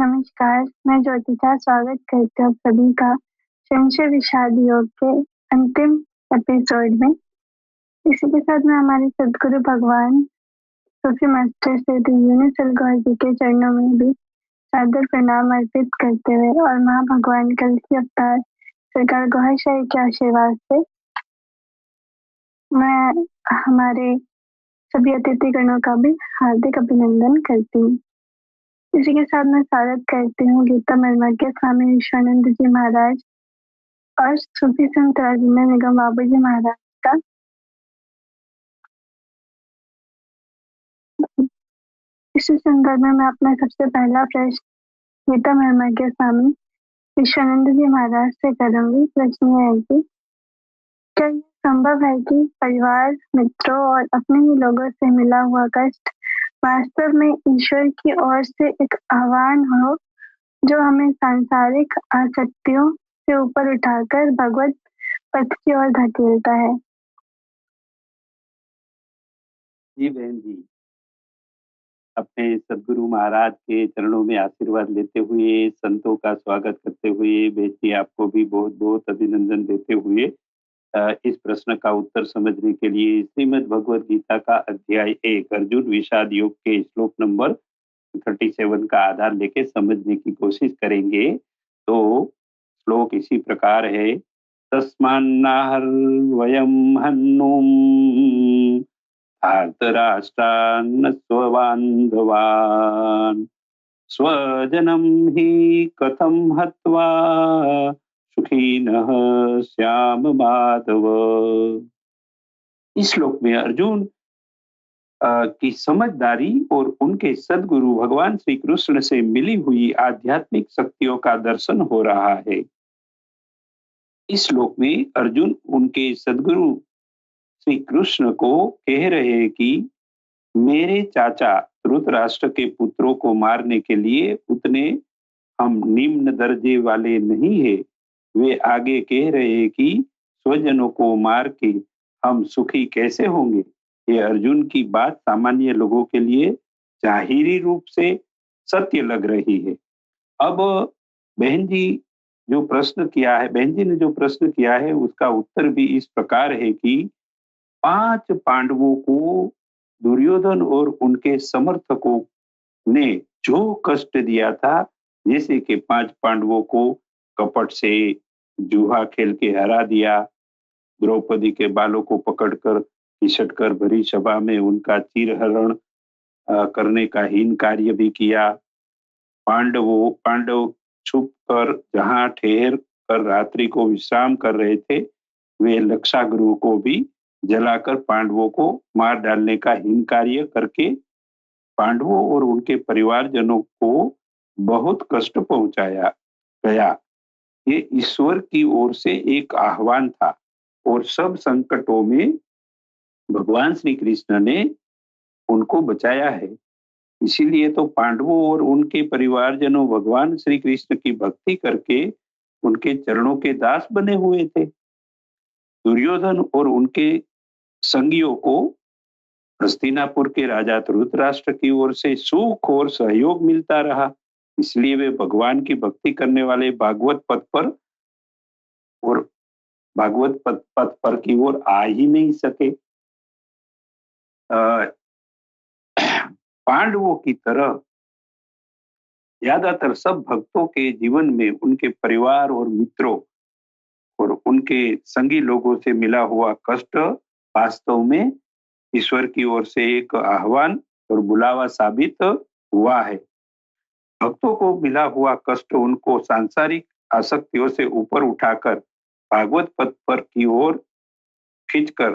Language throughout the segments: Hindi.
नमस्कार, मैं ज्योतिका स्वागत करती हूँ आप सभी का संशय विषाद योग के अंतिम एपिसोड में। इसी के साथ मैं हमारे सद्गुरु भगवान सूफी मास्टर श्री यूनिसल गौर जी के चरणों में भी सादर प्रणाम अर्पित करते हुए और माँ भगवान कलकी अवतार सरकार गौहर शाही के आशीर्वाद से मैं हमारे सभी अतिथिगणों का भी हार्दिक अभिनंदन करती हूँ। इसी के साथ मैं स्वागत करती हूँ गीता मर्मज्ञ स्वामी विश्वानंद जी महाराज और सूफी संत राजेंद्र निगम बाबू जी महाराज का। इसी संदर्भ में मैं अपना सबसे पहला प्रश्न गीता मर्मज्ञ स्वामी विश्वानंद जी महाराज से करूंगी। प्रश्न यह है कि क्या यह संभव है कि परिवार, मित्रों और अपने ही लोगों से मिला हुआ कष्ट वास्तव में ईश्वर की ओर से एक आह्वान हो जो हमें सांसारिक आसक्तियों से ऊपर उठाकर भगवत पथ की ओर धकेलता है? जी बहन जी, अपने सदगुरु महाराज के चरणों में आशीर्वाद लेते हुए, संतों का स्वागत करते हुए, बेटी आपको भी बहुत बहुत अभिनंदन देते हुए इस प्रश्न का उत्तर समझने के लिए श्रीमद् भगवद गीता का अध्याय 1 अर्जुन विषाद योग के श्लोक नंबर 37 का आधार लेके समझने की कोशिश करेंगे। तो श्लोक इसी प्रकार है, तस्मान्नाहर वयम हन्नुम धार्तराष्ट्रान् स्वबान्धवान् स्वजनं हि कथं हत्वा सुखिनः श्याम माधव। इस श्लोक में अर्जुन की समझदारी और उनके सद्गुरु भगवान श्री कृष्ण से मिली हुई आध्यात्मिक शक्तियों का दर्शन हो रहा है। इस श्लोक में अर्जुन उनके सद्गुरु श्री कृष्ण को कह रहे हैं कि मेरे चाचा धृतराष्ट्र के पुत्रों को मारने के लिए उतने हम निम्न दर्जे वाले नहीं है। वे आगे कह रहे हैं कि स्वजनों को मार के हम सुखी कैसे होंगे। ये अर्जुन की बात सामान्य लोगों के लिए जाहिरी रूप से सत्य लग रही है। अब बहन जी ने जो प्रश्न किया है उसका उत्तर भी इस प्रकार है कि 5 पांडवों को दुर्योधन और उनके समर्थकों ने जो कष्ट दिया था, जैसे कि 5 पांडवों को कपट से जुआ खेल के हरा दिया, द्रौपदी के बालों को पकड़कर घिसटकर भरी सभा में उनका चीरहरण करने का हीन कार्य भी किया। पांडव छुप कर जहां ठहर कर रात्रि को विश्राम कर रहे थे, वे लक्षागृह को भी जलाकर पांडवों को मार डालने का हीन कार्य करके पांडवों और उनके परिवारजनों को बहुत कष्ट पहुंचाया गया। ये ईश्वर की ओर से एक आह्वान था और सब संकटों में भगवान श्री कृष्ण ने उनको बचाया है। इसीलिए तो पांडवों और उनके परिवारजनों भगवान श्री कृष्ण की भक्ति करके उनके चरणों के दास बने हुए थे। दुर्योधन और उनके संगियों को हस्तिनापुर के राजा धृतराष्ट्र की ओर से सुख और सहयोग मिलता रहा, इसलिए वे भगवान की भक्ति करने वाले भागवत पथ पर की ओर आ ही नहीं सके। पांडवों की तरह ज्यादातर सब भक्तों के जीवन में उनके परिवार और मित्रों और उनके संगी लोगों से मिला हुआ कष्ट वास्तव में ईश्वर की ओर से एक आह्वान और बुलावा साबित हुआ है। भक्तों को मिला हुआ कष्ट उनको सांसारिक आसक्तियों से ऊपर उठाकर भागवत पथ पर की ओर खींचकर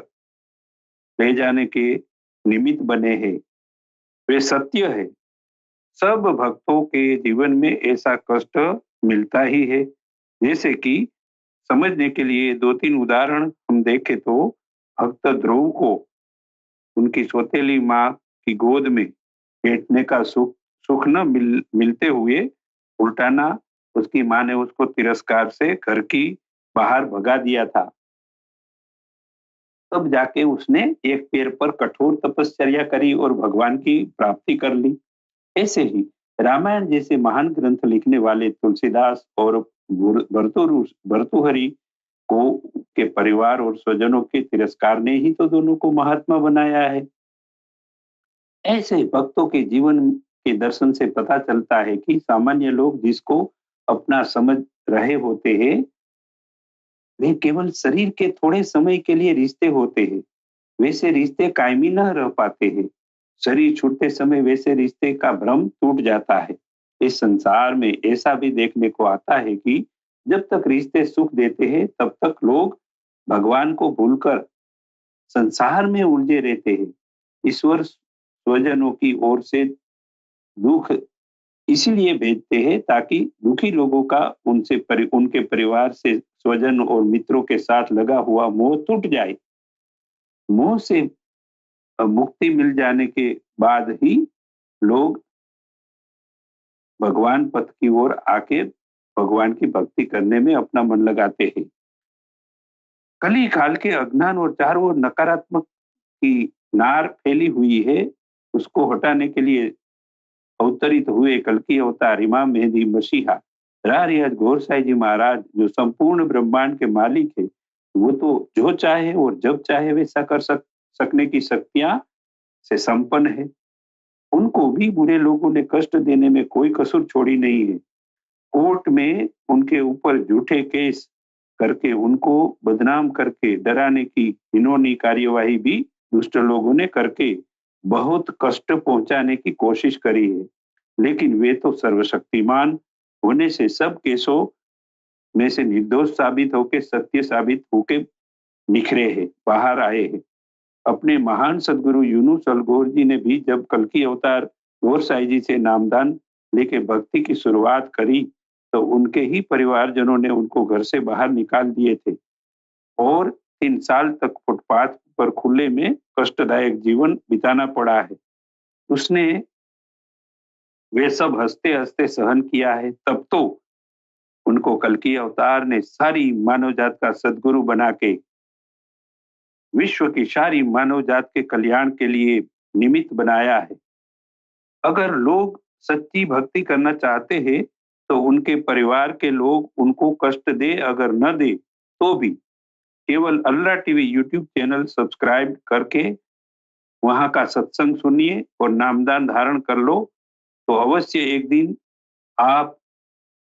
ले जाने के निमित्त बने हैं। वे सत्य है, सब भक्तों के जीवन में ऐसा कष्ट मिलता ही है। जैसे कि समझने के लिए 2-3 उदाहरण हम देखें तो भक्त ध्रुव को उनकी सौतेली माँ की गोद में बैठने का सुख न मिलते हुए उल्टाना उसकी माँ ने उसको तिरस्कार से घर की बाहर भगा दिया था। तब जाके उसने एक पैर पर कठोर तपश्चर्या करी और भगवान की प्राप्ति कर ली। ऐसे ही रामायण जैसे महान ग्रंथ लिखने वाले तुलसीदास और भर्तृहरि को के परिवार और स्वजनों के तिरस्कार ने ही तो दोनों को महात्मा बनाया है। ऐसे भक्तों के जीवन के दर्शन से पता चलता है कि सामान्य लोग जिसको अपना समझ रहे होते हैं, वे केवल शरीर के थोड़े समय के लिए रिश्ते होते हैं। वैसे रिश्ते कायमी न रह पाते हैं। शरीर छूटते समय वैसे रिश्ते का भ्रम टूट जाता है। इस संसार में ऐसा भी देखने को आता है कि जब तक रिश्ते सुख देते हैं, तब तक लोग भगवान को भूलकर संसार में उलझे रहते हैं। ईश्वर स्वजनों की ओर से दुख इसीलिए भेजते हैं ताकि दुखी लोगों का उनके परिवार से, स्वजन और मित्रों के साथ लगा हुआ मोह टूट जाए। मोह से मुक्ति मिल जाने के बाद ही लोग भगवान पथ की ओर आके भगवान की भक्ति करने में अपना मन लगाते हैं। कली काल के अज्ञान और चारों ओर नकारात्मक की नार फैली हुई है, उसको हटाने के लिए अवतरित हुए कल की अवतार इमाम मेहदी मसीहा रारियाज गौर साई जी महाराज, जो संपूर्ण ब्रह्मांड के मालिक है, वो तो जो चाहे और जब चाहे वैसा कर सकने की शक्तियां से संपन्न है। उनको भी बुरे लोगों ने कष्ट देने में कोई कसर छोड़ी नहीं है। कोर्ट में उनके ऊपर झूठे केस करके उनको बदनाम करके डराने की इन्होंने कार्यवाही भी दुष्ट लोगों ने करके बहुत कष्ट पहुंचाने की कोशिश करी है। लेकिन वे तो सर्वशक्तिमान होने से सब केसों में से निर्दोष साबित होके, सत्य साबित होके निखरे हैं, बाहर आए हैं। अपने महान सदगुरु यूनुस अलगोर जी ने भी जब कल की अवतार गौर साई जी से नामदान लेके भक्ति की शुरुआत करी, तो उनके ही परिवारजनों ने उनको घर से बाहर निकाल दिए थे और 3 साल तक फुटपाथ पर खुले में कष्टदायक जीवन बिताना पड़ा है। उसने वे सब हंसते हंसते सहन किया है। तब तो उनको कल की अवतार ने सारी मानव जात का सदगुरु बना के विश्व की सारी मानव जात के कल्याण के लिए निमित्त बनाया है। अगर लोग सच्ची भक्ति करना चाहते हैं तो उनके परिवार के लोग उनको कष्ट दे अगर न दे तो भी केवल अल्लाह टीवी यूट्यूब चैनल सब्सक्राइब करके वहां का सत्संग सुनिए और नामदान धारण कर लो, तो अवश्य एक दिन आप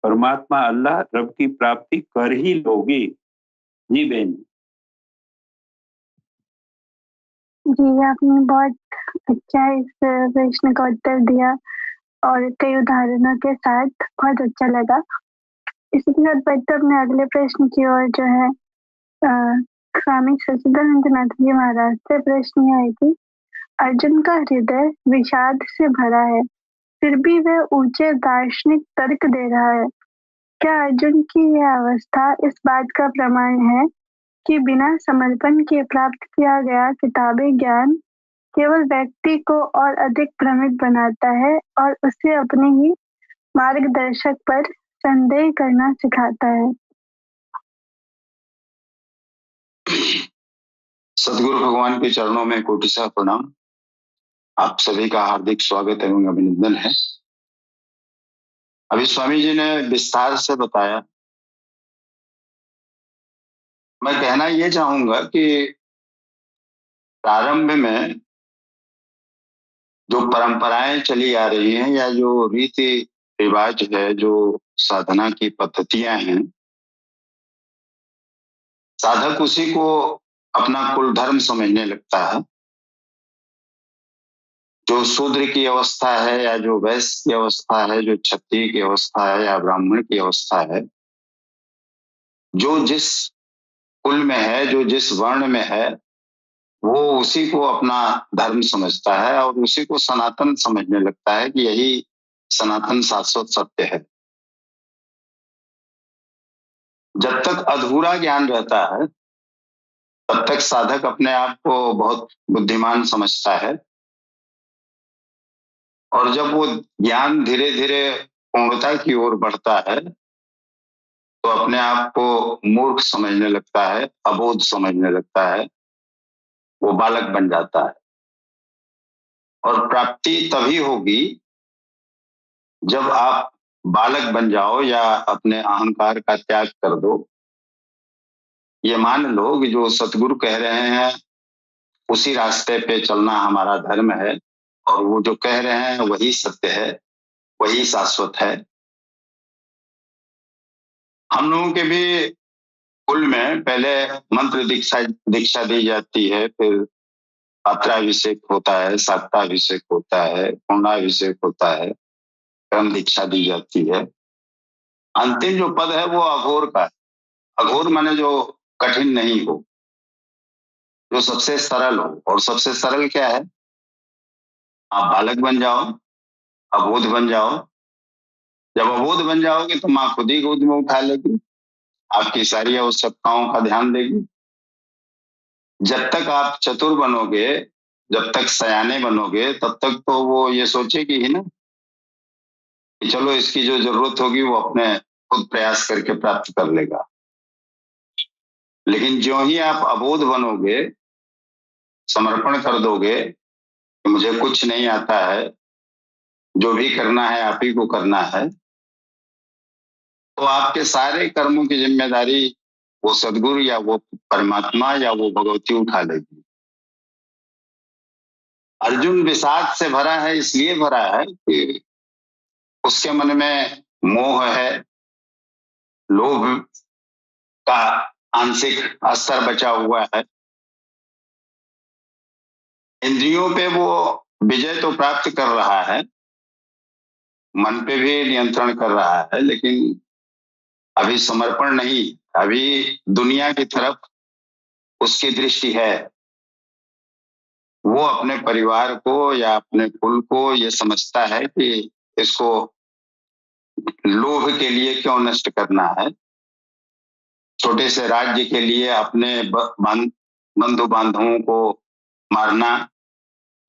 परमात्मा अल्लाह रब की प्राप्ति कर ही लोगे। जी बहन। जी, आपने बहुत अच्छा इस प्रश्न का उत्तर दिया और कई उदाहरणों के साथ बहुत अच्छा लगा। इसी के साथ बढ़ते अपने अगले प्रश्न की ओर जो है स्वामी सच्चिदानंद जी महाराज से प्रश्न है कि अर्जुन का हृदय विषाद से भरा है, फिर भी वह ऊंचे दार्शनिक तर्क दे रहा है। क्या अर्जुन की यह अवस्था इस बात का प्रमाण है कि बिना समर्पण के प्राप्त किया गया किताबी ज्ञान केवल व्यक्ति को और अधिक भ्रमित बनाता है और उसे अपने ही मार्गदर्शक पर संदेह करना सिखाता है? सदगुरु भगवान के चरणों में कोटिशा प्रणाम। आप सभी का हार्दिक स्वागत एवं अभिनंदन है। अभी स्वामी जी ने विस्तार से बताया। मैं कहना ये चाहूंगा कि प्रारंभ में जो परंपराएं चली आ रही हैं या जो रीति रिवाज है, जो साधना की पद्धतियां हैं, साधक उसी को अपना कुल धर्म समझने लगता है। जो शूद्र की अवस्था है या जो वैश्य की अवस्था है, जो क्षत्रिय की अवस्था है या ब्राह्मण की अवस्था है, जो जिस कुल में है, जो जिस वर्ण में है, वो उसी को अपना धर्म समझता है और उसी को सनातन समझने लगता है कि यही सनातन शाश्वत सत्य है। जब तक अधूरा ज्ञान रहता है तब तक साधक अपने आप को बहुत बुद्धिमान समझता है और जब वो ज्ञान धीरे धीरे पूर्णता की ओर बढ़ता है तो अपने आप को मूर्ख समझने लगता है, अबोध समझने लगता है, वो बालक बन जाता है। और प्राप्ति तभी होगी जब आप बालक बन जाओ या अपने अहंकार का त्याग कर दो, ये मान लो कि जो सतगुरु कह रहे हैं उसी रास्ते पे चलना हमारा धर्म है, और वो जो कह रहे हैं वही सत्य है, वही शाश्वत है। हम लोगों के भी कुल में पहले मंत्र दीक्षा दी जाती है, फिर पात्राभिषेक होता है, शाक्ताभिषेक होता है, पूर्णाभिषेक होता है, क्रम दीक्षा दी जाती है। अंतिम जो पद है वो अघोर का है। अघोर माने जो कठिन नहीं हो, जो सबसे सरल हो। और सबसे सरल क्या है? आप बालक बन जाओ, अबोध बन जाओ। जब अबोध बन जाओगे तो माँ खुद ही गोद में उठा लेगी, आपकी सारी आवश्यकताओं का ध्यान देगी। जब तक आप चतुर बनोगे, जब तक सयाने बनोगे, तब तक तो वो ये सोचेगी ही ना कि चलो इसकी जो जरूरत होगी वो अपने खुद प्रयास करके प्राप्त कर लेगा। लेकिन ज्यों ही आप अबोध बनोगे, समर्पण कर दोगे कि मुझे कुछ नहीं आता है, जो भी करना है आप ही को करना है, तो आपके सारे कर्मों की जिम्मेदारी वो सदगुरु या वो परमात्मा या वो भगवती उठा लेगी। अर्जुन विषाद से भरा है, इसलिए भरा है कि उसके मन में मोह है, लोभ का आंशिक स्तर बचा हुआ है। इंद्रियों पे वो विजय तो प्राप्त कर रहा है, मन पे भी नियंत्रण कर रहा है, लेकिन अभी समर्पण नहीं, अभी दुनिया की तरफ उसकी दृष्टि है। वो अपने परिवार को या अपने कुल को ये समझता है कि इसको लोभ के लिए क्यों नष्ट करना है, छोटे से राज्य के लिए अपने बंधु बांधवों को मारना,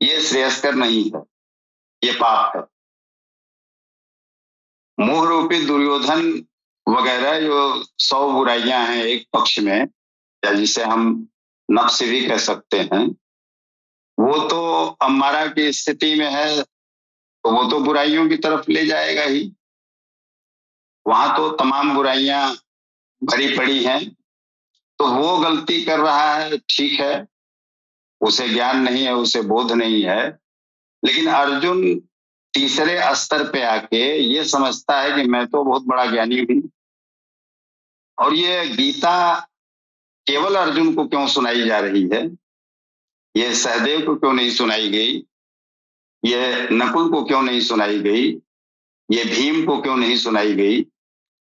ये श्रेयस्कर नहीं है, ये पाप है। मोह रूपी दुर्योधन वगैरह जो 100 बुराइयां हैं एक पक्ष में, या जिसे हम नफ्स भी कह सकते हैं, वो तो अम्मारा की स्थिति में है तो वो तो बुराइयों की तरफ ले जाएगा ही। वहां तो तमाम बुराइयां भरी पड़ी हैं, तो वो गलती कर रहा है, ठीक है, उसे ज्ञान नहीं है, उसे बोध नहीं है। लेकिन अर्जुन तीसरे स्तर पे आके ये समझता है कि मैं तो बहुत बड़ा ज्ञानी हूं। और ये गीता केवल अर्जुन को क्यों सुनाई जा रही है, ये सहदेव को क्यों नहीं सुनाई गई, ये नकुल को क्यों नहीं सुनाई गई, ये भीम को क्यों नहीं सुनाई गई,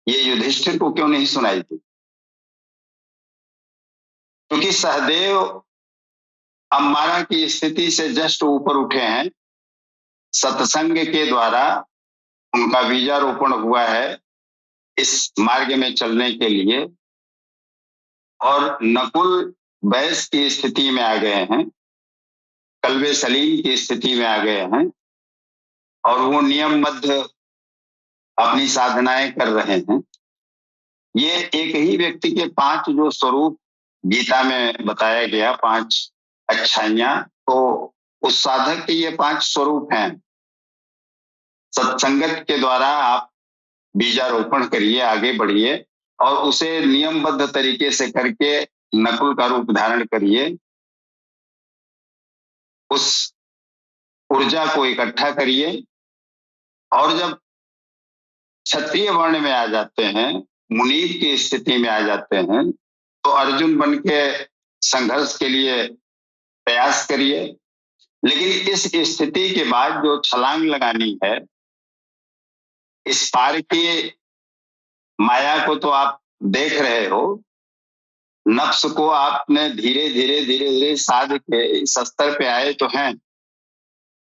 ये युधिष्ठिर को क्यों नहीं सुनाई गई? क्योंकि सहदेव अम्मारा की स्थिति से जस्ट ऊपर उठे हैं, सत्संग के द्वारा उनका बीजारोपण हुआ है इस मार्ग में चलने के लिए, और नकुल बैस की स्थिति में आ गए हैं, कल्बे सलीम की स्थिति में आ गए हैं, और वो नियमबद्ध अपनी साधनाएं कर रहे हैं। ये एक ही व्यक्ति के 5 जो स्वरूप गीता में बताया गया, 5 अच्छाइयां, तो उस साधक के ये 5 स्वरूप हैं। सत्संगत के द्वारा आप बीजारोपण करिए, आगे बढ़िए, और उसे नियमबद्ध तरीके से करके नकुल का रूप धारण करिए, उस ऊर्जा को इकट्ठा करिए। और जब क्षत्रिय वर्ण में आ जाते हैं, मुनीब की स्थिति में आ जाते हैं, तो अर्जुन बन के संघर्ष के लिए प्रयास करिए। लेकिन इस स्थिति के बाद जो छलांग लगानी है, इस पार की माया को तो आप देख रहे हो, नफ्स को आपने धीरे धीरे साध के इस स्तर पे आए तो हैं,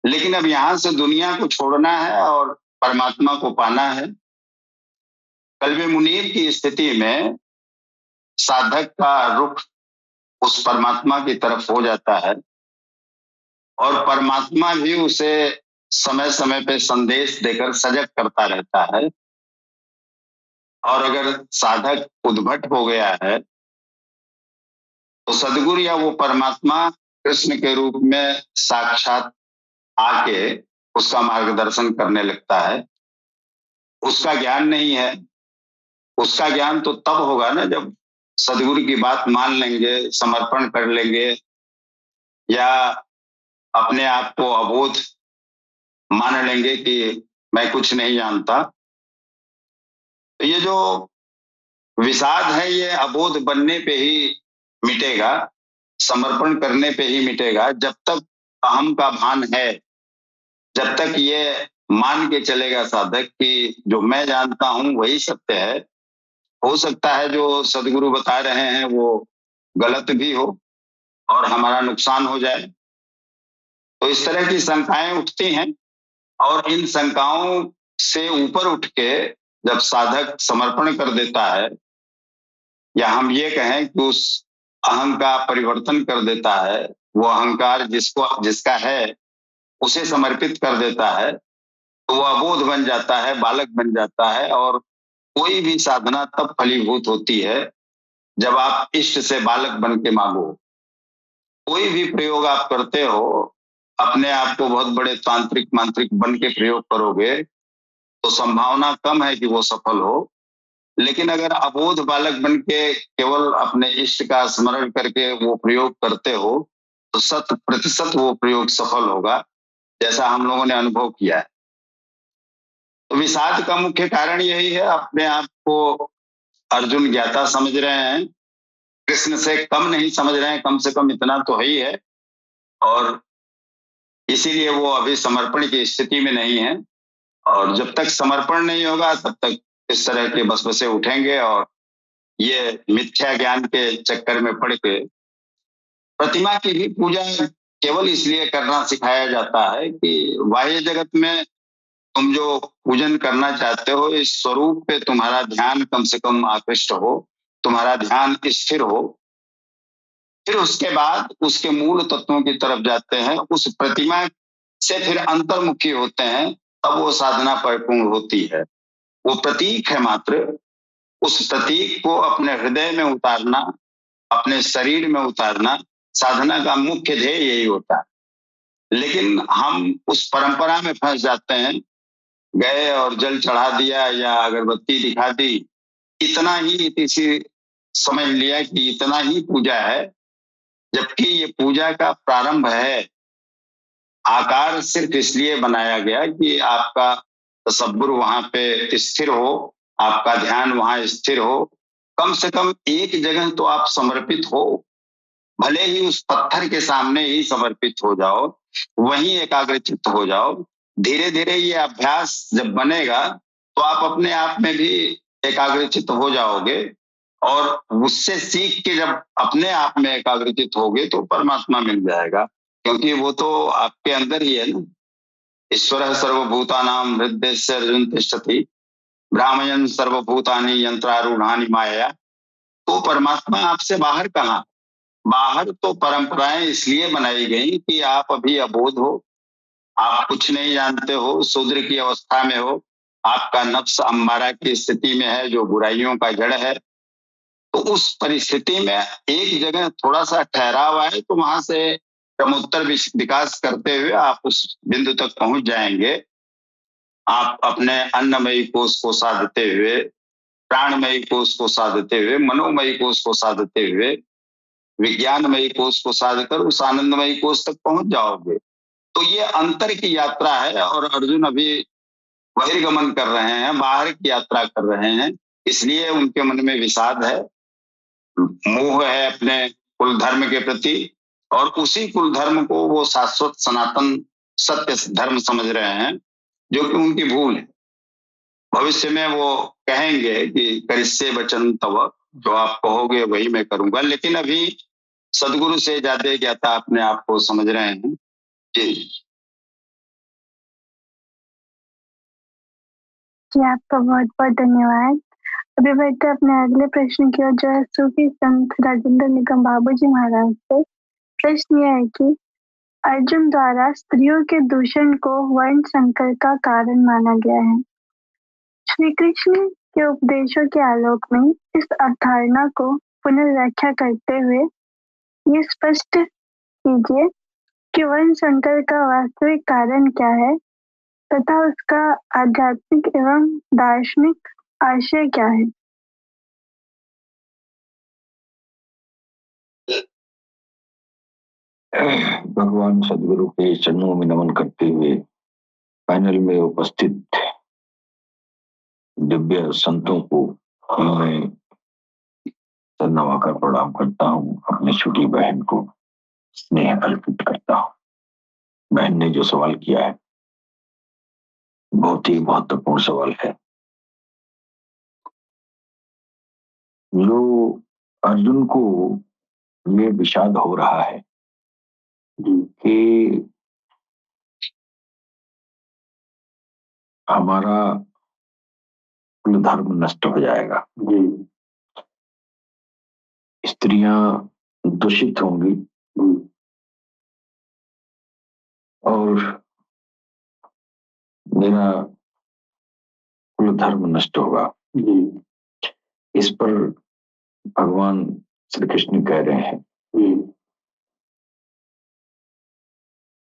लेकिन अब यहां से दुनिया को छोड़ना है और परमात्मा को पाना है। कल्बे मुनीब की स्थिति में साधक का रुख उस परमात्मा की तरफ हो जाता है, और परमात्मा भी उसे समय समय पे संदेश देकर सजग करता रहता है। और अगर साधक उद्भट हो गया है तो सदगुरु या वो परमात्मा कृष्ण के रूप में साक्षात आके उसका मार्गदर्शन करने लगता है। उसका ज्ञान नहीं है। उसका ज्ञान तो तब होगा ना जब सदगुरु की बात मान लेंगे, समर्पण कर लेंगे, या अपने आप को अबोध मान लेंगे कि मैं कुछ नहीं जानता। तो ये जो विषाद है ये अबोध बनने पे ही मिटेगा, समर्पण करने पे ही मिटेगा। जब तक अहम का भान है, जब तक ये मान के चलेगा साधक कि जो मैं जानता हूं वही सत्य है, हो सकता है जो सदगुरु बता रहे हैं वो गलत भी हो और हमारा नुकसान हो जाए। तो इस तरह की शंकाएं उठती हैं, और इन शंकाओं से ऊपर उठ के जब साधक समर्पण कर देता है, या हम ये कहें कि उस अहं का परिवर्तन कर देता है, वो अहंकार जिसका है उसे समर्पित कर देता है, तो वो अबोध बन जाता है, बालक बन जाता है। और कोई भी साधना तब फलीभूत होती है जब आप इष्ट से बालक बन के मांगो। कोई भी प्रयोग आप करते हो, अपने आप को बहुत बड़े तांत्रिक मांत्रिक बन के प्रयोग करोगे तो संभावना कम है कि वो सफल हो। लेकिन अगर अबोध बालक बन के केवल अपने इष्ट का स्मरण करके वो प्रयोग करते हो तो 100% वो प्रयोग सफल होगा, जैसा हम लोगों ने अनुभव किया है। तो विषाद का मुख्य कारण यही है, अपने आप को अर्जुन ज्ञाता समझ रहे हैं, कृष्ण से कम नहीं समझ रहे हैं, कम से कम इतना तो है ही है। और इसीलिए वो अभी समर्पण की स्थिति में नहीं है। और जब तक समर्पण नहीं होगा तब तक इस तरह के वसवसे उठेंगे, और ये मिथ्या ज्ञान के चक्कर में पड़ के प्रतिमा की भी पूजा केवल इसलिए करना सिखाया जाता है कि बाह्य जगत में तुम जो पूजन करना चाहते हो इस स्वरूप पे तुम्हारा ध्यान कम से कम आकृष्ट हो, तुम्हारा ध्यान स्थिर हो। फिर उसके बाद उसके मूल तत्वों की तरफ जाते हैं, उस प्रतिमा से फिर अंतर्मुखी होते हैं, तब वो साधना परिपूर्ण होती है। वो प्रतीक है मात्र, उस प्रतीक को अपने हृदय में उतारना, अपने शरीर में उतारना साधना का मुख्य ध्येय यही होता है। लेकिन हम उस परंपरा में फंस जाते हैं, गए और जल चढ़ा दिया या अगरबत्ती दिखा दी, इतना ही इसी समझ लिया कि इतना ही पूजा है, जबकि ये पूजा का प्रारंभ है। आकार सिर्फ इसलिए बनाया गया कि आपका तसब्बुर वहां पे स्थिर हो, आपका ध्यान वहां स्थिर हो। कम से कम एक जगह तो आप समर्पित हो, भले ही उस पत्थर के सामने ही समर्पित हो जाओ, वहीं एकाग्रचित्त हो जाओ। धीरे धीरे ये अभ्यास जब बनेगा तो आप अपने आप में भी एकाग्रचित्त हो जाओगे, और उससे सीख के जब अपने आप में एकाग्रचित्त होगे तो परमात्मा मिल जाएगा, क्योंकि वो तो आपके अंदर ही है ना। ईश्वर सर्वभूतानां हृदयस्य अर्जुन तिष्ठति भ्रामयन् सर्वभूतानि यंत्रारूढ़ानि माया। तो परमात्मा आपसे बाहर कहाँ? बाहर तो परंपराएं इसलिए बनाई गई कि आप अभी अबोध हो, आप कुछ नहीं जानते हो, शूद्र की अवस्था में हो, आपका नफ्स अम्मारा की स्थिति में है जो बुराइयों का जड़ है। तो उस परिस्थिति में एक जगह थोड़ा सा ठहराव आए तो वहां से क्रमोत्तर विकास करते हुए आप उस बिंदु तक पहुंच जाएंगे। आप अपने अन्नमयी कोष को साधते हुए, प्राणमयी कोष को साधते हुए, मनोमयी कोष को साधते हुए, विज्ञानमयी कोष को साधकर उस आनंदमयी कोष तक पहुंच जाओगे। तो ये अंतर की यात्रा है, और अर्जुन अभी बहिर्गमन कर रहे हैं, बाहर की यात्रा कर रहे हैं, इसलिए उनके मन में विषाद है, मोह है अपने कुल धर्म के प्रति, और उसी कुल धर्म को वो शाश्वत सनातन सत्य धर्म समझ रहे हैं, जो कि उनकी भूल है। भविष्य में वो कहेंगे कि करिष्ये वचन तव, जो आप कहोगे वही मैं करूंगा। लेकिन अभी सदगुरु से ज्यादा ज्ञाता अपने आप को समझ रहे हैं। जी जी, आपका बहुत बहुत धन्यवाद। अभी बढ़ते अपने अगले प्रश्न की ओर, जो है सूफी संत राजेंद्र निगम बाबूजी महाराज से। प्रश्न यह है कि अर्जुन द्वारा स्त्रियों के दूषण को वर्ण संकर का कारण माना गया है। श्री कृष्ण के उपदेशों के आलोक में इस अवधारणा को पुनर्व्याख्या करते हुए ये स्पष्ट कीजिए कि वर्ण संकर का वास्तविक कारण क्या है तथा उसका आध्यात्मिक एवं दार्शनिक आशय क्या है? भगवान सदगुरु के चरणों में नमन करते हुए पैनल में उपस्थित दिव्य संतों को मैं नवाकर प्रणाम करता हूँ। अपनी छोटी बहन को स्नेह अर्पित करता हूँ। बहन ने जो सवाल किया है बहुत ही महत्वपूर्ण सवाल है। जो अर्जुन को ये विषाद हो रहा है कि हमारा कुल धर्म नष्ट हो जाएगा, स्त्रियां दूषित होंगी और मेरा कुल धर्म नष्ट होगा। इस पर भगवान श्री कृष्ण कह रहे हैं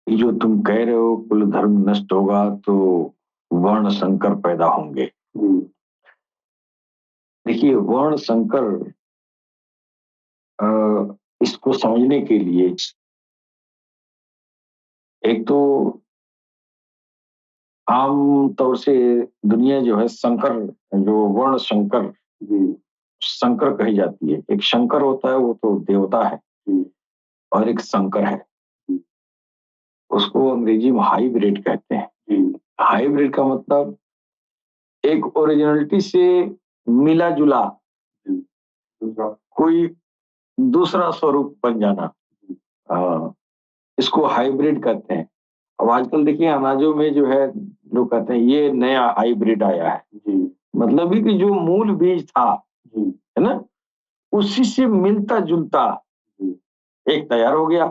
कि जो तुम कह रहे हो कुल धर्म नष्ट होगा तो वर्ण संकर पैदा होंगे। देखिए, वर्ण संकर इसको समझने के लिए एक तो आम तौर से दुनिया जो है संकर, जो वर्ण संकर संकर कही जाती है। एक शंकर होता है, वो तो देवता है, और एक संकर है, उसको अंग्रेजी में हाइब्रिड कहते हैं। हाइब्रिड का मतलब एक ओरिजिनलिटी से मिला जुला कोई दूसरा स्वरूप बन जाना, इसको हाइब्रिड कहते हैं। अब आजकल देखिए अनाजों में जो है लोग कहते हैं ये नया हाइब्रिड आया है, मतलब ही कि जो मूल बीज था है ना, उसी से मिलता जुलता एक तैयार हो गया,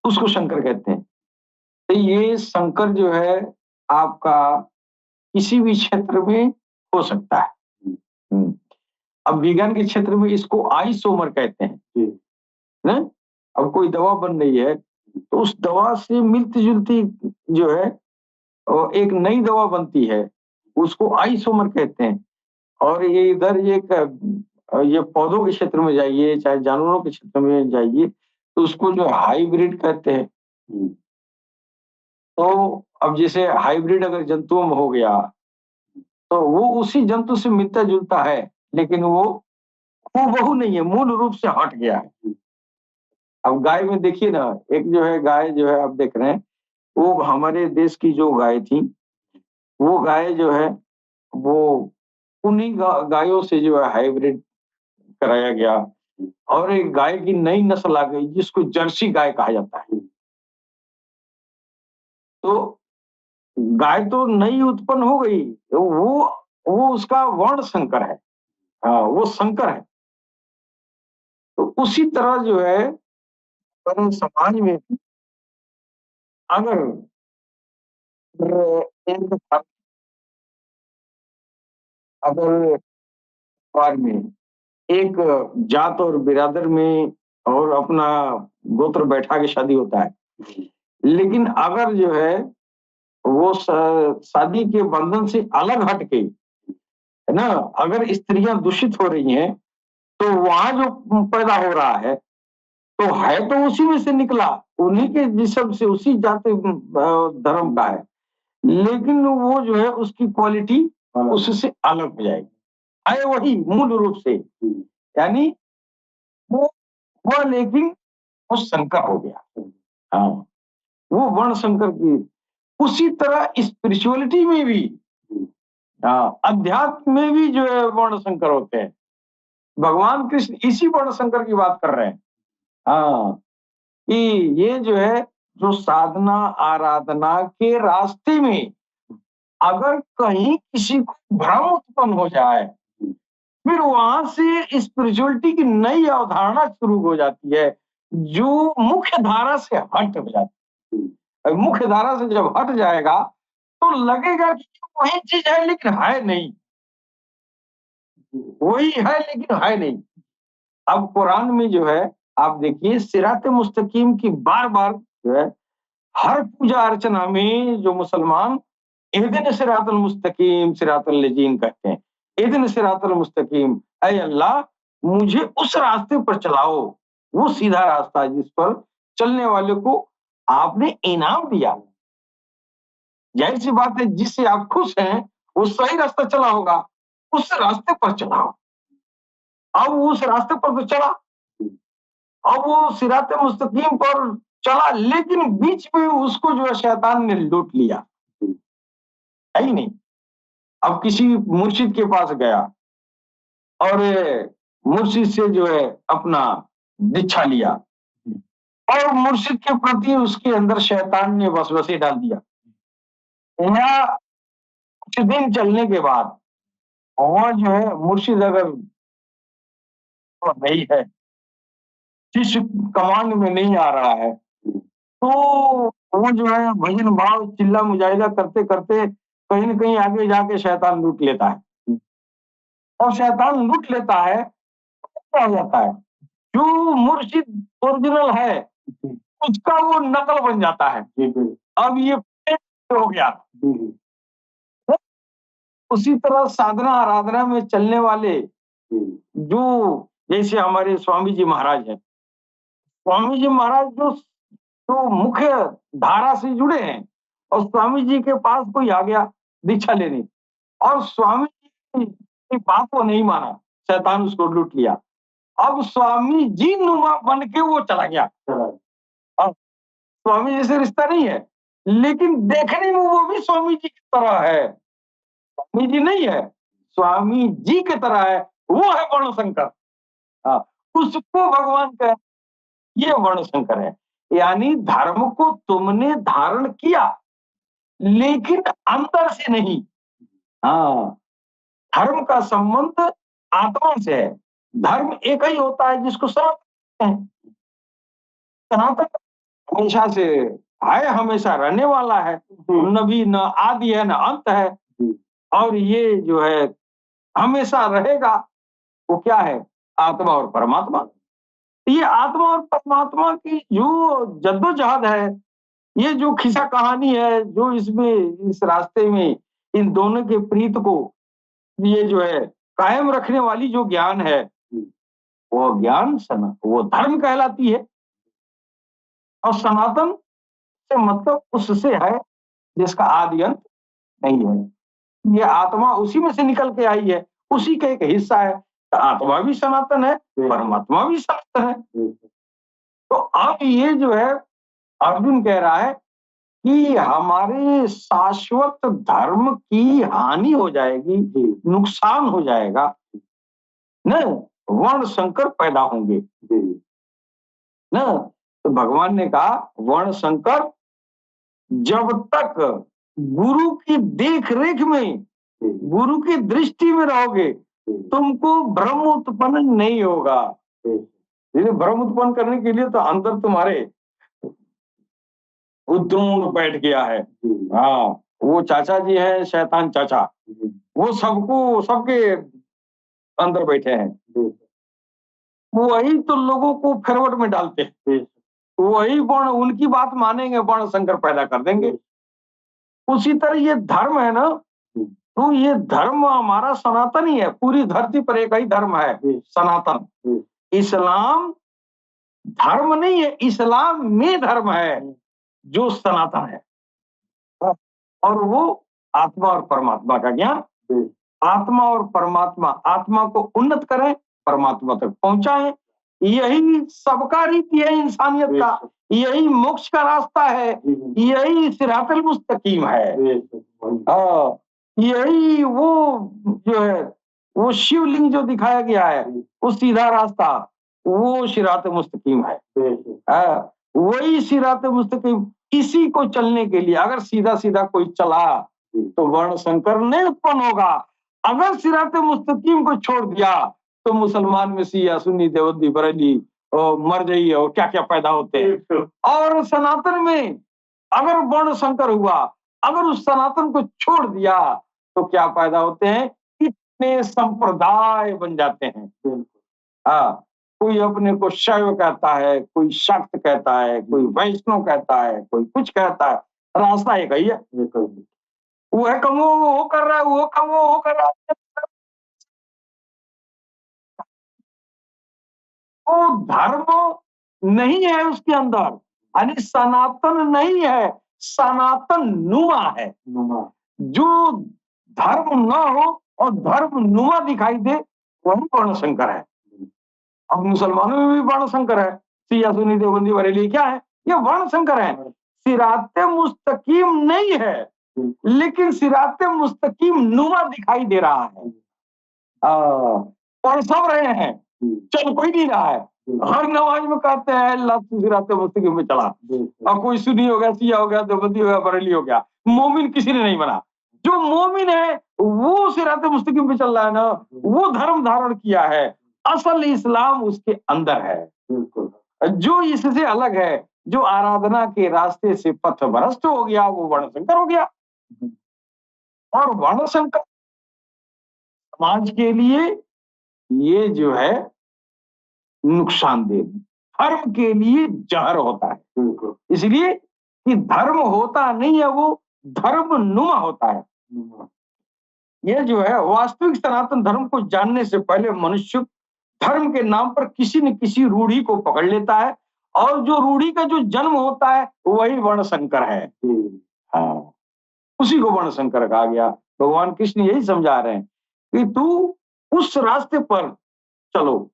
उसको शंकर कहते हैं। तो ये शंकर जो है आपका किसी भी क्षेत्र में हो सकता है। अब विज्ञान के क्षेत्र में इसको आइसोमर कहते हैं ना। अब कोई दवा बन रही है तो उस दवा से मिलती जुलती जो है एक नई दवा बनती है, उसको आइसोमर कहते हैं। और ये इधर ये पौधों के क्षेत्र में जाइए चाहे जानवरों के क्षेत्र में जाइए तो उसको जो हाइब्रिड कहते हैं। तो अब जैसे हाइब्रिड अगर जंतुओं में हो गया तो वो उसी जंतु से मिलता जुलता है, लेकिन वो हूबहू नहीं है, मूल रूप से हट गया है। अब गाय में देखिए ना, एक जो है गाय जो है आप देख रहे हैं, वो हमारे देश की जो गाय थी, वो गाय जो है वो उन्हीं गायों से जो है हाइब्रिड कराया गया और एक गाय की नई नस्ल आ गई जिसको जर्सी गाय कहा जाता है। तो गाय तो नई उत्पन्न हो गई, वो उसका वर्ण संकर है। हाँ, वो संकर है। तो उसी तरह जो है समाज में अगर अगर परिवार में एक जात और बिरादर में और अपना गोत्र बैठा के शादी होता है, लेकिन अगर जो है वो शादी के बंधन से अलग हट के है ना, अगर स्त्रियां दूषित हो रही हैं तो वहां जो पैदा हो रहा है तो है तो उसी में से निकला, उन्हीं के जिस्म से, उसी जाति धर्म का है, लेकिन वो जो है उसकी क्वालिटी उससे अलग हो जाएगी। है वही मूल रूप से, यानी वो लेकिन वो संकर हो गया। हाँ, वो वर्ण संकर की। उसी तरह स्पिरिचुअलिटी में भी, अध्यात्म में भी जो है वर्ण संकर होते हैं। भगवान कृष्ण इसी वर्ण संकर की बात कर रहे हैं। हाँ, कि ये जो है जो साधना आराधना के रास्ते में अगर कहीं किसी को भ्रम उत्पन्न हो जाए, फिर वहां से स्पिरिचुअलिटी की नई अवधारणा शुरू हो जाती है जो मुख्य धारा से हट हो जाती है। मुख्य धारा से जब हट जाएगा तो लगेगा कि वही चीज है लेकिन है नहीं, वही है लेकिन है नहीं। अब कुरान में जो है आप देखिए सिराते मुस्तकीम की बार बार जो है हर पूजा अर्चना में जो मुसलमान इहदिन सिरातल मुस्तकीम, सिरातल लजीन कहते हैं। इहदिन सिरातल मुस्तकीम, ऐ अल्लाह मुझे उस रास्ते पर चलाओ, वो सीधा रास्ता है जिस पर चलने वाले को आपने इनाम दिया। जाहिर सी बात है, जिससे आप खुश हैं वो सही रास्ता चला होगा, उस रास्ते पर चलाओ। अब वो उस रास्ते पर तो चला, अब वो सिरात मुस्तकीम पर चला, लेकिन बीच में उसको जो है शैतान ने लूट लिया, है ही नहीं। अब किसी मुर्शिद के पास गया और मुर्शिद से जो है अपना दीक्षा लिया, और मुर्शिद के प्रति उसके अंदर शैतान ने वसवसे डाल दिया। या कुछ दिन चलने के बाद और जो है मुर्शिद अगर नहीं है, शिष्य कमांड में नहीं आ रहा है, तो वो जो है भजन भाव चिल्ला मुजाहिदा करते करते कहीं न कहीं आगे जाके शैतान लूट लेता है। और शैतान लूट लेता है तो क्या हो जाता है, जो मुर्शिद ओरिजिनल है उसका वो नकल बन जाता है। अब ये फेक हो गया। उसी तरह साधना आराधना में चलने वाले जो, जैसे हमारे स्वामी जी महाराज हैं, स्वामी जी महाराज जो तो मुख्य धारा से जुड़े हैं, और स्वामी जी के पास कोई आ गया दीक्षा लेने, और स्वामी जी की बात को नहीं माना, शैतान उसको लूट लिया। अब स्वामी जी नुमा बन के वो चला गया। अब स्वामी जी से रिश्ता नहीं है, लेकिन देखने में वो भी स्वामी जी की तरह है। स्वामी जी नहीं है, स्वामी जी की तरह है, वो है वर्ण शंकर। हाँ, उसको भगवान का ये वर्ण शंकर है। यानी धर्म को तुमने धारण किया, लेकिन अंतर से नहीं। हाँ, धर्म का संबंध आत्मा से है। धर्म एक ही होता है जिसको सनातन है। सनातन हमेशा से है, हमेशा रहने वाला है, न भी न आदि है न अंत है, और ये जो है हमेशा रहेगा। वो क्या है, आत्मा और परमात्मा। ये आत्मा और परमात्मा की जो जद्दोजहद है, ये जो खिस्सा कहानी है, जो इसमें इस रास्ते में इन दोनों के प्रीत को ये जो है कायम रखने वाली जो ज्ञान है, वो ज्ञान वो धर्म कहलाती है। और सनातन से मतलब उससे है जिसका आदि अंत नहीं है। ये आत्मा उसी में से निकल के आई है, उसी का एक हिस्सा है। तो आत्मा भी सनातन है, परमात्मा भी सनातन है। तो अब ये जो है अर्जुन कह रहा है कि हमारे शाश्वत धर्म की हानि हो जाएगी, नुकसान हो जाएगा, न वर्ण संकर पैदा होंगे न। तो भगवान ने कहा वर्ण संकर जब तक गुरु की देख रेख में, गुरु की दृष्टि में रहोगे, तुमको भ्रम उत्पन्न नहीं होगा। भ्रम उत्पन्न करने के लिए तो अंदर तुम्हारे उद्रोण बैठ गया है। हाँ, वो चाचा जी हैं शैतान चाचा, वो सबको सबके अंदर बैठे हैं। वही तो लोगों को फिरवट में डालते हैं। वही वर्ण, उनकी बात मानेंगे, वर्ण संकर पैदा कर देंगे। उसी तरह ये धर्म है ना, तो ये धर्म हमारा सनातन ही है। पूरी धरती पर एक ही धर्म है, सनातन। इस्लाम धर्म नहीं है, इस्लाम में धर्म है जो सनातन है, और वो आत्मा और परमात्मा का ज्ञान। आत्मा और परमात्मा, आत्मा को उन्नत करें, परमात्मा तक पहुंचाएं, यही सबका रीति है इंसानियत का। यही मोक्ष का रास्ता है, यही सिरातल मुस्तकीम है। यही वो जो है, वो शिवलिंग जो दिखाया गया है, वो सीधा रास्ता, वो सिरात मुस्तकीम है। वही सिरात मुस्तकीम, इसी को चलने के लिए अगर सीधा सीधा कोई चला तो वर्ण संकर नहीं उत्पन्न होगा। अगर सिरात मुस्तकीम को छोड़ दिया तो मुसलमान में शिया सुन्नी देवबंदी बरेली मर जाइए और क्या क्या पैदा होते हैं। और सनातन में अगर वर्ण संकर हुआ, अगर उस सनातन को छोड़ दिया तो क्या पैदा होते हैं, इतने संप्रदाय बन जाते हैं। हाँ, कोई अपने को शैव कहता है, कोई शक्त कहता है, कोई वैष्णव कहता है, कोई कुछ कहता है, रास्ता एक ही है। वो है कमो, वो कर रहा है, वो कमो, वो कर रहा है। वो धर्म नहीं है उसके अंदर, यानी सनातन नहीं है, सनातन नुमा है। जो धर्म ना हो और धर्म नुमा दिखाई दे वही वर्ण संकर है। अब मुसलमानों में भी वर्ण संकर है, शिया सुन्नी देवबंदी बरेली क्या है, ये वर्ण संकर है। सिराते मुस्तकीम नहीं है, लेकिन सिराते मुस्तकीम नुमा दिखाई दे रहा है। पढ़ सब रहे हैं, चल कोई नहीं रहा है। हर नमाज में कहते हैं अल्लाह सिराते मुस्तकीम में चला, और कोई सुन्नी हो गया, शिया हो गया, देवबंदी हो गया, बरेली हो गया, मोमिन किसी ने नहीं बना। जो मोमिन है वो सिराते मुस्तकीम पे चल रहा है ना, वो धर्म धारण किया है। असल इस्लाम उसके अंदर है। जो इससे अलग है, जो आराधना के रास्ते से पथ भ्रष्ट हो गया, वो वर्णशंकर हो गया। और वर्णशंकर समाज के लिए ये जो है नुकसानदेह, धर्म के लिए जहर होता है। इसलिए कि धर्म होता नहीं है, वो धर्म नुमा होता है। ये जो है वास्तविक सनातन धर्म को जानने से पहले मनुष्य धर्म के नाम पर किसी न किसी रूढ़ी को पकड़ लेता है, और जो रूढ़ी का जो जन्म होता है वही वर्ण संकर है। हाँ, उसी को वर्ण संकर कहा गया। भगवान कृष्ण यही समझा रहे हैं कि तू उस रास्ते पर चलो,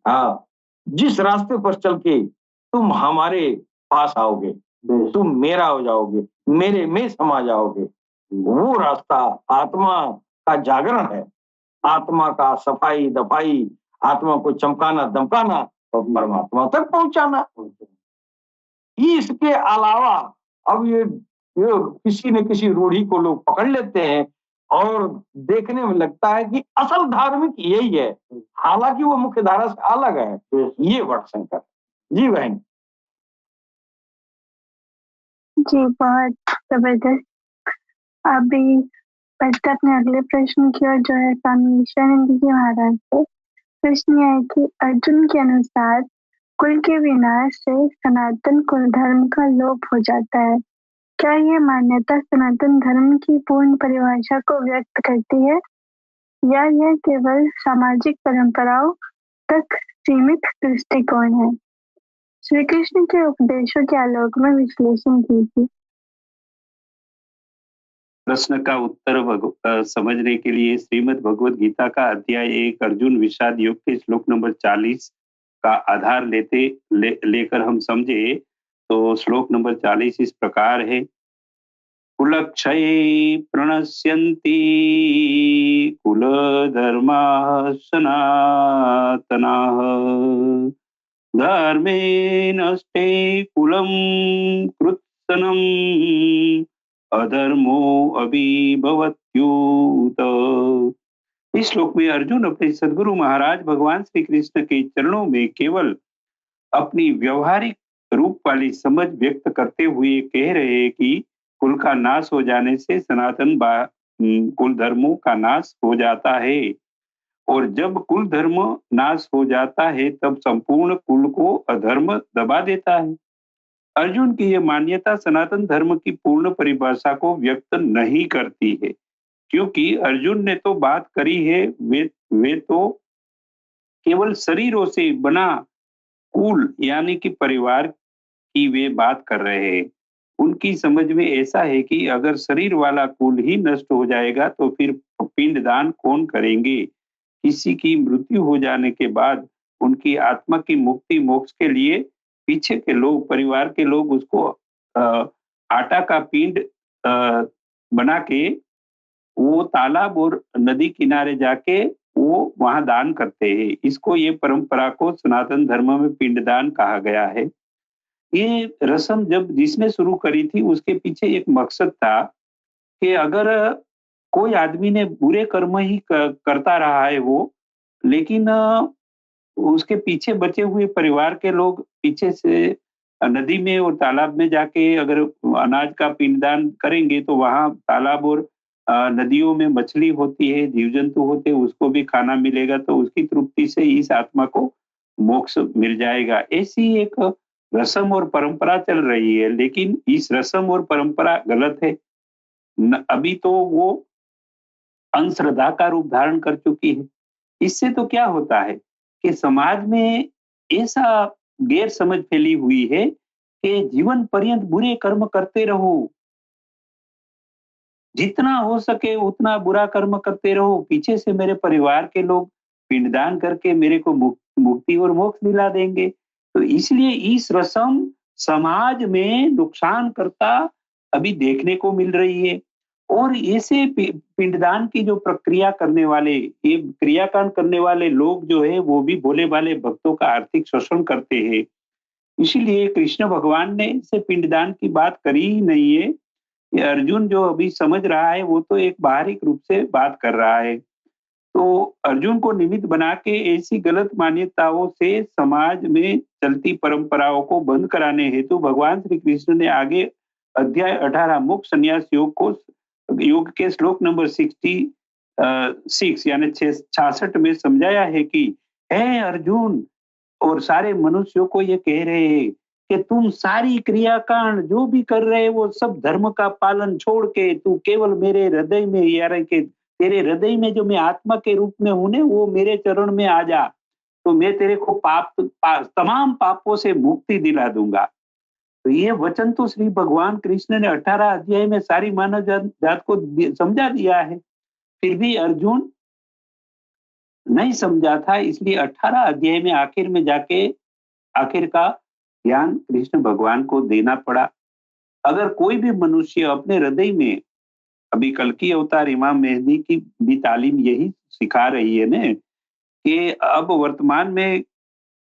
हाँ, जिस रास्ते पर चल के तुम हमारे पास आओगे, तुम मेरा हो जाओगे, मेरे में समा जाओगे, वो रास्ता आत्मा का जागरण है, आत्मा का सफाई दफाई, आत्मा को चमकाना दमकाना और परमात्मा तक पहुंचाना। इसके अलावा अब ये किसी न किसी रूढ़ी को लोग पकड़ लेते हैं और देखने में लगता है कि असल धार्मिक यही है, हालांकि वो मुख्य धारा से अलग है। ये वर्ण संकर। जी बहन। जी बहुत जबरदस्त। अभी बढ़ते अपने अगले प्रश्न की ओर, जो है स्वामी विश्वानंद जी महाराज से। प्रश्न यह है कि अर्जुन के अनुसार कुल के विनाश से सनातन कुल धर्म का लोप हो जाता है। क्या यह मान्यता सनातन धर्म की पूर्ण परिभाषा को व्यक्त करती है, या यह केवल सामाजिक परंपराओं तक सीमित दृष्टिकोण है? श्री कृष्ण के उपदेशों के आलोक में विश्लेषण कीजिए। प्रश्न का उत्तर समझने के लिए श्रीमद् भगवद गीता का अध्याय 1 अर्जुन विषाद योग के श्लोक नंबर 40 का आधार लेकर हम समझे तो श्लोक नंबर 40 इस प्रकार है। कुलक्षये प्रणश्यन्ति कुलधर्माः सनातनाः धर्मे नष्टे कुलं कृत्स्नम् अधर्मो अभिभवत्युत। इस श्लोक में अर्जुन अपने सद्गुरु महाराज भगवान श्री कृष्ण के चरणों में केवल अपनी व्यवहारिक रूप वाली समझ व्यक्त करते हुए कह रहे हैं कि कुल का नाश हो जाने से सनातन कुल धर्मों का नाश हो जाता है, और जब कुल धर्म नाश हो जाता है तब संपूर्ण कुल को अधर्म दबा देता है। अर्जुन की यह मान्यता सनातन धर्म की पूर्ण परिभाषा को व्यक्त नहीं करती है, क्योंकि अर्जुन ने तो बात करी है, वे तो केवल शरीरों से बना कुल यानी कि परिवार की वे बात कर रहे हैं। उनकी समझ में ऐसा है कि अगर शरीर वाला कुल ही नष्ट हो जाएगा तो फिर पिंडदान कौन करेंगे। किसी की मृत्यु हो जाने के बाद उनकी आत्मा की मुक्ति मोक्ष के लिए पीछे के लोग, परिवार के लोग उसको आटा का पिंड बना के वो तालाब और नदी किनारे जाके वो वहां दान करते हैं। इसको ये परंपरा को सनातन धर्म में पिंडदान कहा गया है। ये रस्म जब जिसने शुरू करी थी उसके पीछे एक मकसद था कि अगर कोई आदमी ने बुरे कर्म ही करता रहा है वो, लेकिन उसके पीछे बचे हुए परिवार के लोग पीछे से नदी में और तालाब में जाके अगर अनाज का पिंडदान करेंगे तो वहां तालाब और नदियों में मछली होती है, जीव जंतु होते हैं, उसको भी खाना मिलेगा, तो उसकी तृप्ति से इस आत्मा को मोक्ष मिल जाएगा। ऐसी एक रस्म और परंपरा चल रही है, लेकिन इस रस्म और परंपरा गलत है। अभी तो वो अंधश्रद्धा का रूप धारण कर चुकी है। इससे तो क्या होता है कि समाज में ऐसा गैर समझ फैली हुई है कि जीवन पर्यंत बुरे कर्म करते रहो, जितना हो सके उतना बुरा कर्म करते रहो, पीछे से मेरे परिवार के लोग पिंडदान करके मेरे को मुक्ति और मोक्ष दिला देंगे। तो इसलिए इस रस्म समाज में नुकसान करता अभी देखने को मिल रही है। और ऐसे पिंडदान की जो प्रक्रिया करने वाले, ये क्रियाकांड करने वाले लोग जो है वो भी भोले भाले भक्तों का आर्थिक शोषण करते हैं। इसीलिए कृष्ण भगवान ने इसे पिंडदान की बात करी ही नहीं है। ये अर्जुन जो अभी समझ रहा है वो तो एक बाहरिक रूप से बात कर रहा है। तो अर्जुन को निमित्त बना के ऐसी गलत मान्यताओं से समाज में चलती परंपराओं को बंद कराने हेतु भगवान श्री कृष्ण ने आगे अध्याय 18 मोक्ष संन्यास योग के श्लोक नंबर 66 यानी 66 में समझाया है कि हे अर्जुन, और सारे मनुष्यों को ये कह रहे हैं कि तुम सारी क्रियाकांड जो भी कर रहे हैं वो सब धर्म का पालन छोड़ के तू केवल मेरे हृदय में, यार के तेरे हृदय में जो मैं आत्मा के रूप में हूं ने, वो मेरे चरण में आ जा, तो मैं तेरे को तमाम पापों से मुक्ति दिला दूंगा। तो ये वचन तो श्री भगवान कृष्ण ने 18 अध्याय में सारी मानव जात को समझा दिया है। फिर भी अर्जुन नहीं समझा था, इसलिए 18 अध्याय में आखिर में जाके आखिर का ज्ञान कृष्ण भगवान को देना पड़ा। अगर कोई भी मनुष्य अपने हृदय में, अभी कल्कि अवतार इमाम मेहदी की भी तालीम यही सिखा रही है ना कि अब वर्तमान में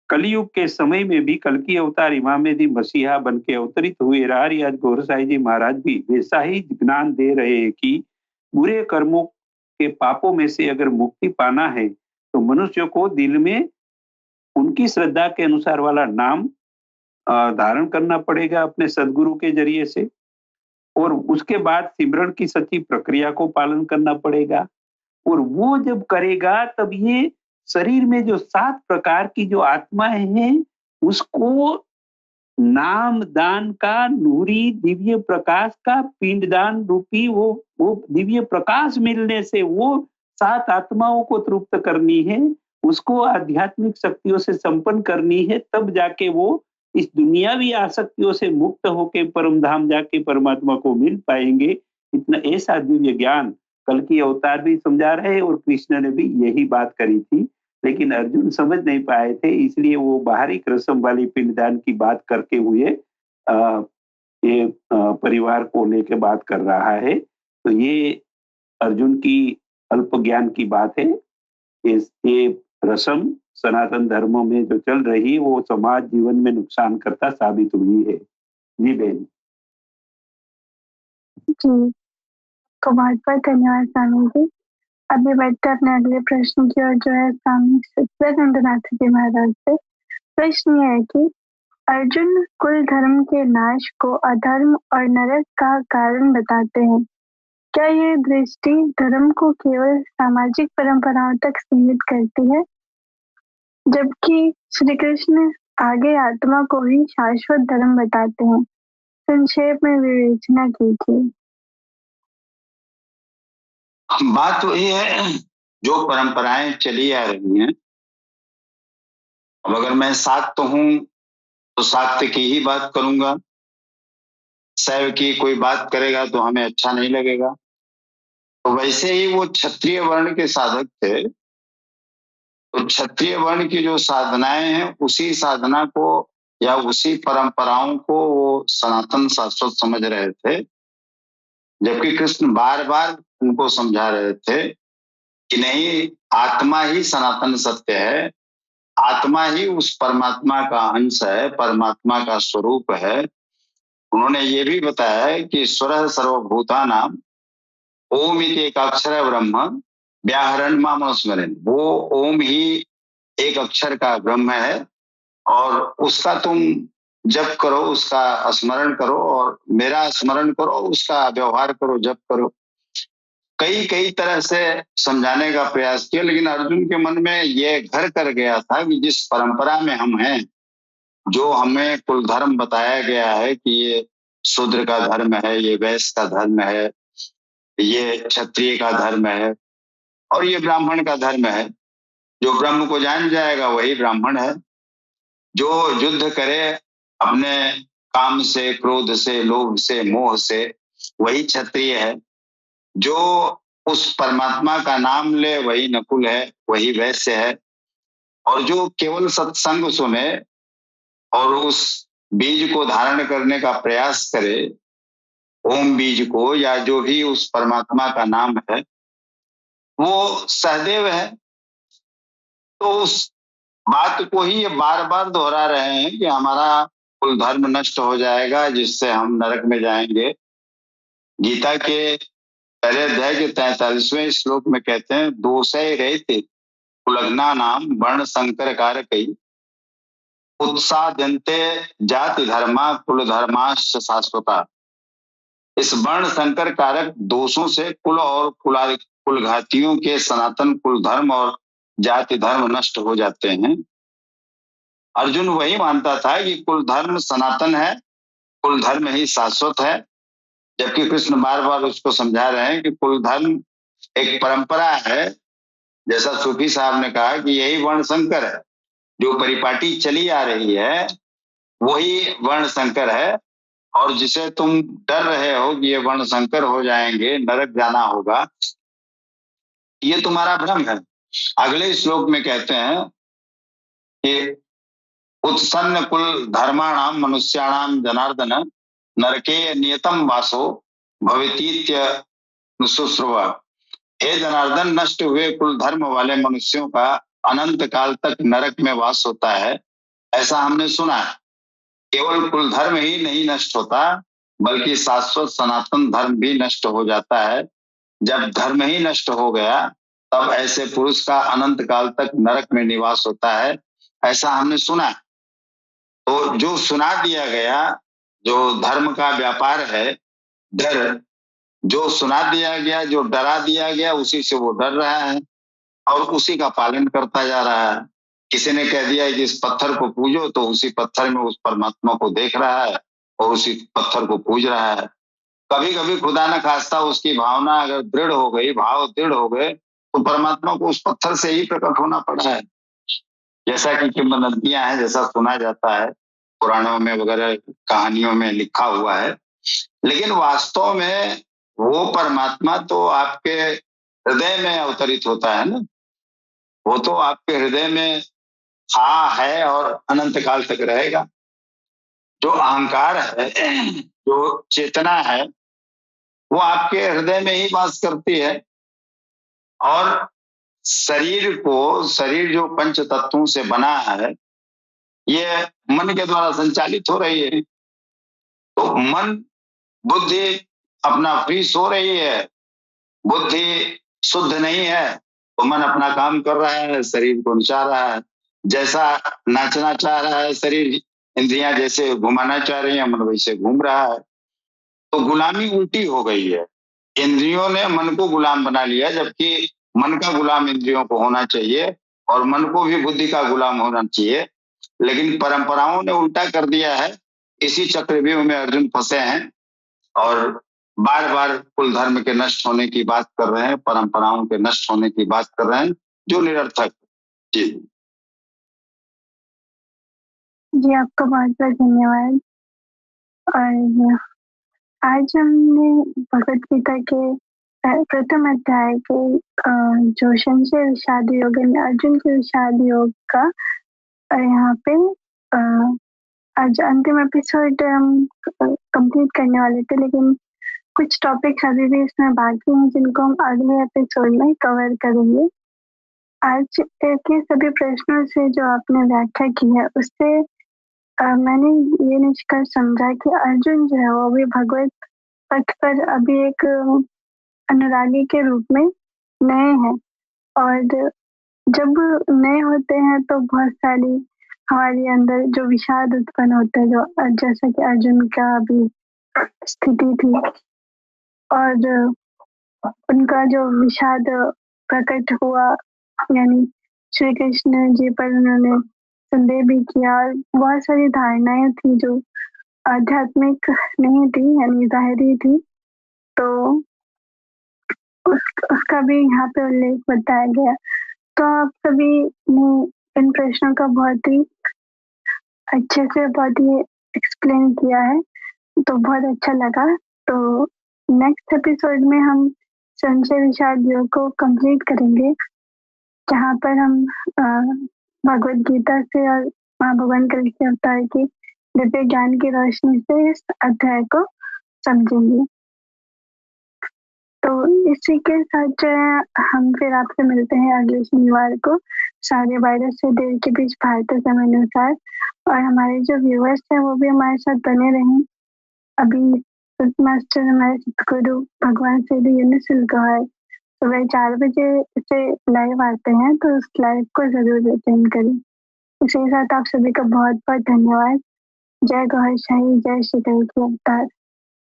कलयुग के समय में भी कल्कि अवतार इमाम मेहदी मसीहा बन के अवतरित हुए राहरी आज गौर साई जी महाराज भी वैसा ही ज्ञान दे रहे हैं कि बुरे कर्मों के पापों में से अगर मुक्ति पाना है तो मनुष्य को दिल में उनकी श्रद्धा के अनुसार वाला नाम धारण करना पड़ेगा अपने सदगुरु के जरिए से, और उसके बाद सिमरन की सच्ची प्रक्रिया को पालन करना पड़ेगा। और वो जब करेगा तब ये शरीर में जो 7 प्रकार की जो आत्माएं हैं उसको नाम दान का नूरी दिव्य प्रकाश का पिंडदान रूपी वो दिव्य प्रकाश मिलने से वो 7 आत्माओं को तृप्त करनी है, उसको आध्यात्मिक शक्तियों से संपन्न करनी है, तब जाके वो इस दुनियावी आसक्तियों से मुक्त होकर परम धाम जाके परमात्मा को मिल पाएंगे। इतना ऐसा दिव्य ज्ञान कल्कि अवतार भी समझा रहे और कृष्ण ने भी यही बात करी थी, लेकिन अर्जुन समझ नहीं पाए थे, इसलिए वो बाहरी रस्म वाली पिंडदान की बात करके हुए ये परिवार को लेके बात कर रहा है। तो ये अर्जुन की अल्प ज्ञान की बात है। ये रस्म सनातन धर्मों में जो चल रही वो समाज जीवन में नुकसान करता साबित हुई है। जी बहन। जी, को बहुत बहुत धन्यवाद स्वामी जी। अभी बढ़ते अपने अगले प्रश्न की ओर, जो है स्वामी सच्चिदानंद जी महाराज से। प्रश्न ये है कि अर्जुन कुल धर्म के नाश को अधर्म और नरक का कारण बताते हैं। क्या ये दृष्टि धर्म को केवल सामाजिक परंपराओं तक सीमित करती है, जबकि श्री कृष्ण आगे आत्मा को ही शाश्वत धर्म बताते हैं? संक्षेप में विवेचना कीजिए। बात तो ये है, जो परंपराएं चली आ रही हैं, अब अगर मैं शाक्त हूं तो शाक्त की ही बात करूंगा, शैव की कोई बात करेगा तो हमें अच्छा नहीं लगेगा। तो वैसे ही वो क्षत्रिय वर्ण के साधक थे, तो क्षत्रिय वर्ण की जो साधनाएं हैं उसी साधना को या उसी परंपराओं को वो सनातन शाश्वत समझ रहे थे, जबकि कृष्ण बार बार उनको समझा रहे थे कि नहीं, आत्मा ही सनातन सत्य है, आत्मा ही उस परमात्मा का अंश है, परमात्मा का स्वरूप है। उन्होंने ये भी बताया है कि ईश्वर सर्वभूतानां ओम इति एक अक्षर ब्रह्म व्याहरण मामनुस्मरण, वो ओम ही एक अक्षर का ब्रह्म है और उसका तुम जप करो, उसका स्मरण करो और मेरा स्मरण करो, उसका व्यवहार करो, जप करो। कई कई तरह से समझाने का प्रयास किया, लेकिन अर्जुन के मन में ये घर कर गया था कि जिस परंपरा में हम हैं, जो हमें कुल धर्म बताया गया है कि ये शूद्र का धर्म है, ये वैश्य का धर्म है, ये क्षत्रिय का धर्म है और ये ब्राह्मण का धर्म है। जो ब्रह्म को जान जाएगा वही ब्राह्मण है। जो युद्ध करे अपने काम से, क्रोध से, लोभ से, मोह से, वही क्षत्रिय है। जो उस परमात्मा का नाम ले वही नकुल है, वही वैश्य है। और जो केवल सत्संग सुने और उस बीज को धारण करने का प्रयास करे, ओम बीज को, या जो भी उस परमात्मा का नाम है, वो सहदेव है। तो उस बात को ही ये बार बार दोहरा रहे हैं कि हमारा कुल धर्म नष्ट हो जाएगा जिससे हम नरक में जाएंगे। गीता के पहले अध्याय के 43वें श्लोक में कहते हैं, दोषय रहते कुलग्ना नाम वर्ण संकर कारकई उत्साहजन्ते जाति धर्मा कुल धर्माश्च शाश्वता। इस वर्ण संकर कारक दोषों से कुल और कुलघातियों के सनातन कुल धर्म और जाति धर्म नष्ट हो जाते हैं। अर्जुन वही मानता था कि कुल धर्म सनातन है, कुल धर्म ही शाश्वत है, जबकि कृष्ण बार बार उसको समझा रहे हैं कि कुल धर्म एक परंपरा है। जैसा सूफी साहब ने कहा कि यही वर्ण संकर है, जो परिपाटी चली आ रही है वही वर्ण संकर है। और जिसे तुम डर रहे हो कि ये वर्ण संकर हो जाएंगे, नरक जाना होगा, ये तुम्हारा भ्रम है। अगले श्लोक में कहते हैं कि उत्सन्न कुल धर्माणाम मनुष्याणाम जनार्दन नरके नियतम वासो भवितीत्य शुश्रुवा। हे जनार्दन, नष्ट हुए कुल धर्म वाले मनुष्यों का अनंत काल तक नरक में वास होता है, ऐसा हमने सुना है। केवल कुल धर्म ही नहीं नष्ट होता, बल्कि शाश्वत सनातन धर्म भी नष्ट हो जाता है। जब धर्म ही नष्ट हो गया तब ऐसे पुरुष का अनंत काल तक नरक में निवास होता है, ऐसा हमने सुना है। तो जो सुना दिया गया, जो धर्म का व्यापार है, डर, जो सुना दिया गया, जो डरा दिया गया, उसी से वो डर रहा है और उसी का पालन करता जा रहा है। किसी ने कह दिया कि इस पत्थर को पूजो, तो उसी पत्थर में उस परमात्मा को देख रहा है और उसी पत्थर को पूज रहा है। कभी कभी खुदा न खास्ता उसकी भावना अगर दृढ़ हो गई, भाव दृढ़ हो गए, तो परमात्मा को उस पत्थर से ही प्रकट होना पड़ा है। जैसा कि किंवदंतियां हैं, जैसा सुना जाता है, पुराणों में वगैरह कहानियों में लिखा हुआ है। लेकिन वास्तव में वो परमात्मा तो आपके हृदय में अवतरित होता है ना। वो तो आपके हृदय में था, है और अनंत काल तक रहेगा। जो अहंकार है, जो चेतना है, वो आपके हृदय में ही वास करती है। और शरीर जो पंच तत्वों से बना है, ये मन के द्वारा संचालित हो रही है। तो मन, बुद्धि अपना फ्री सो रही है, बुद्धि शुद्ध नहीं है, तो मन अपना काम कर रहा है, शरीर को नचा रहा है। जैसा नाचना चाह रहा है शरीर, इंद्रियां जैसे घुमाना चाह रही है, मन वैसे घूम रहा है। तो गुलामी उल्टी हो गई है। इंद्रियों ने मन को गुलाम बना लिया, जबकि मन का गुलाम इंद्रियों को होना चाहिए और मन को भी बुद्धि का गुलाम होना चाहिए। लेकिन परंपराओं ने उल्टा कर दिया है। इसी चक्रव्यूह में अर्जुन फंसे हैं और बार बार कुल धर्म के नष्ट होने की बात कर रहे हैं, परंपराओं के नष्ट होने की बात कर रहे हैं, जो निरर्थक। जी जी, आपका बहुत बहुत धन्यवाद। और आज हमने भगवत गीता के प्रथम अध्याय के जो संशय विषाद योग, अर्जुन के विषाद योग का यहाँ पे आज अंतिम एपिसोड हम कंप्लीट करने वाले थे, लेकिन कुछ टॉपिक्स अभी भी इसमें बाकी हैं जिनको हम अगले एपिसोड में कवर करेंगे। आज के सभी प्रश्नों से जो आपने व्याख्या की है, उससे मैंने ये निष्कर्ष समझा कि अर्जुन जो है वो भी भगवत पथ पर अभी एक अनुरागी के रूप में नए हैं। और जब नए होते हैं तो बहुत सारी हमारे अंदर जो विषाद उत्पन्न होता है, जो जैसा कि अर्जुन का अभी स्थिति थी, और उनका जो विषाद प्रकट हुआ, यानी श्री कृष्ण जी पर उन्होंने संदेह भी किया और बहुत सारी धारणाएं थी जो आध्यात्मिक नहीं थी, यानी जाहिरी थी। तो उसका भी यहाँ पे उल्लेख बताया गया। तो आप सभी ने इन प्रश्नों का बहुत ही अच्छे से बहुत ही एक्सप्लेन किया है, तो बहुत अच्छा लगा। तो नेक्स्ट एपिसोड में हम संशय विषाद योग को कंप्लीट करेंगे, जहाँ पर हम भगवत गीता से और माँ भगवान कल्कि अवतार की दिव्य ज्ञान की रोशनी से इस अध्याय को समझेंगे। तो इसी के साथ जो है हम फिर आपसे मिलते हैं अगले शनिवार को 12:30 से 1:30 के बीच भारतीय समय अनुसार। और हमारे जो व्यूअर्स हैं वो भी हमारे साथ बने रहें। अभी मास्टर हमारे सतगुरु भगवान श्री यूनिसिल गौहर सुबह 4 बजे से लाइव आते हैं, तो उस लाइव को जरूर अटेंड करें। इसी के साथ आप सभी का बहुत बहुत धन्यवाद। जय गौहर शाही, जय श्री कल्कि अवतार।